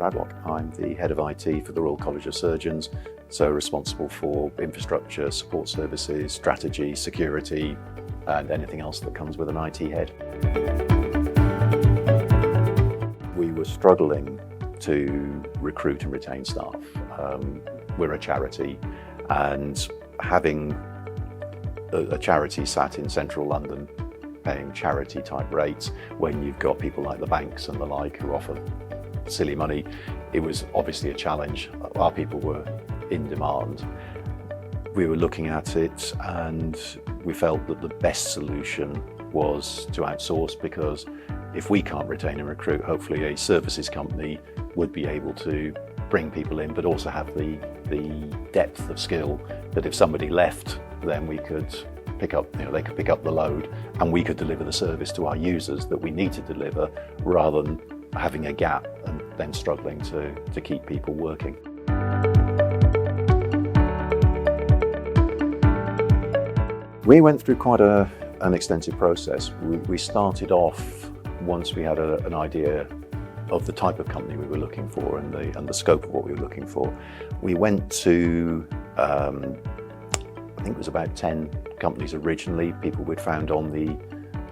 Proudlock. I'm the head of IT for the Royal College of Surgeons, so responsible for infrastructure, support services, strategy, security, and anything else that comes with an IT head. We were struggling to recruit and retain staff. We're a charity, and having a charity sat in central London paying charity type rates when you've got people like the banks and the like who offer silly money, it was obviously a challenge. Our people were in demand. We were looking at it and we felt that the best solution was to outsource, because if we can't retain and recruit, hopefully a services company would be able to bring people in, but also have the depth of skill that if somebody left, then we could pick up, they could pick up the load and we could deliver the service to our users that we need to deliver, rather than having a gap and then struggling to keep people working. We went through quite an extensive process. We started off, once we had an idea of the type of company we were looking for and the scope of what we were looking for. We went to, I think it was about 10 companies originally, people we'd found on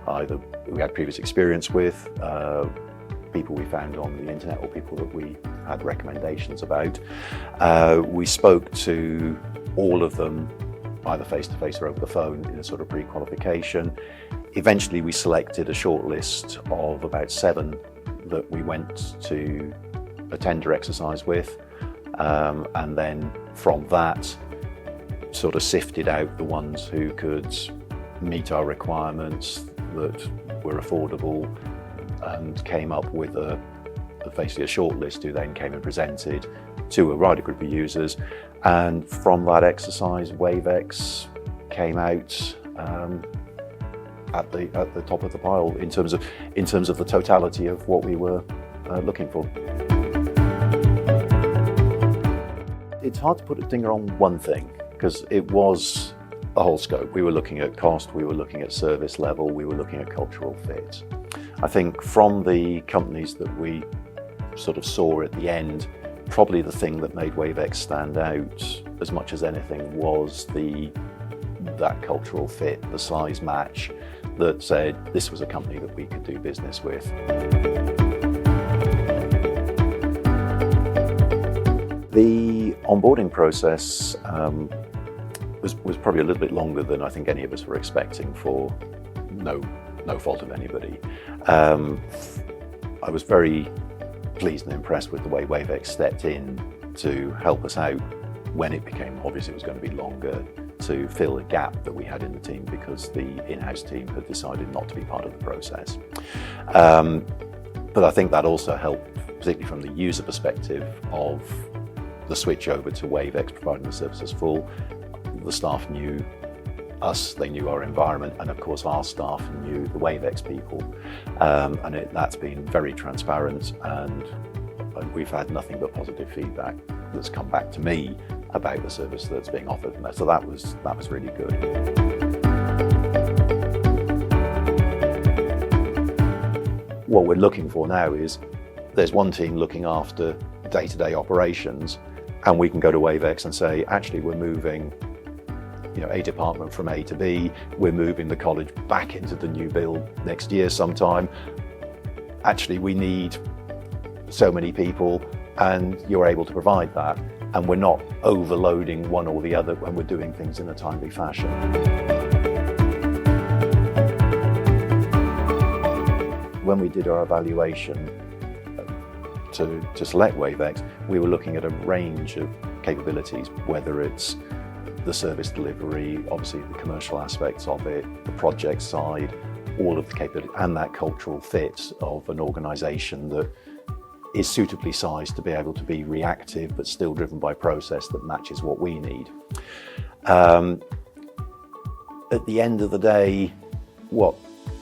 either we had previous experience with, people we found on the internet, or people that we had recommendations about. We spoke to all of them, either face-to-face or over the phone, in a sort of pre-qualification. Eventually we selected a short list of about 7 that we went to a tender exercise with, and then from that sort of sifted out the ones who could meet our requirements, that were affordable, and came up with basically a short list who then came and presented to a wider group of users. And from that exercise, Wavex came out at the top of the pile in terms of the totality of what we were looking for. It's hard to put a finger on one thing, because it was a whole scope. We were looking at cost, we were looking at service level, we were looking at cultural fit. I think from the companies that we sort of saw at the end, probably the thing that made Wavex stand out as much as anything was that cultural fit, the size match, that said this was a company that we could do business with. The onboarding process was probably a little bit longer than I think any of us were expecting, for no fault of anybody. I was very pleased and impressed with the way Wavex stepped in to help us out when it became obvious it was going to be longer, to fill a gap that we had in the team because the in-house team had decided not to be part of the process. But I think that also helped, particularly from the user perspective of the switch over to Wavex providing the services full. The staff knew us, they knew our environment, and of course our staff knew the Wavex people. And that's been very transparent, and we've had nothing but positive feedback that's come back to me about the service that's being offered. So that was really good. What we're looking for now is there's one team looking after day-to-day operations, and we can go to Wavex and say, actually, we're moving a department from A to B, we're moving the college back into the new build next year sometime. Actually, we need so many people, and you're able to provide that. And we're not overloading one or the other when we're doing things in a timely fashion. When we did our evaluation to select Wavex, we were looking at a range of capabilities, whether it's the service delivery, obviously the commercial aspects of it, the project side, all of the capability, and that cultural fit of an organisation that is suitably sized to be able to be reactive but still driven by process that matches what we need. At the end of the day, what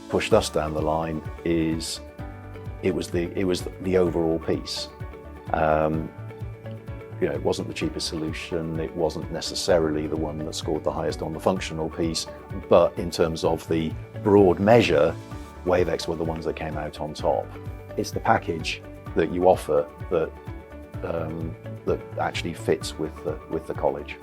pushed us down the line is it was the overall piece. It wasn't the cheapest solution, it wasn't necessarily the one that scored the highest on the functional piece, but in terms of the broad measure, Wavex were the ones that came out on top. It's the package that you offer that that actually fits with the college.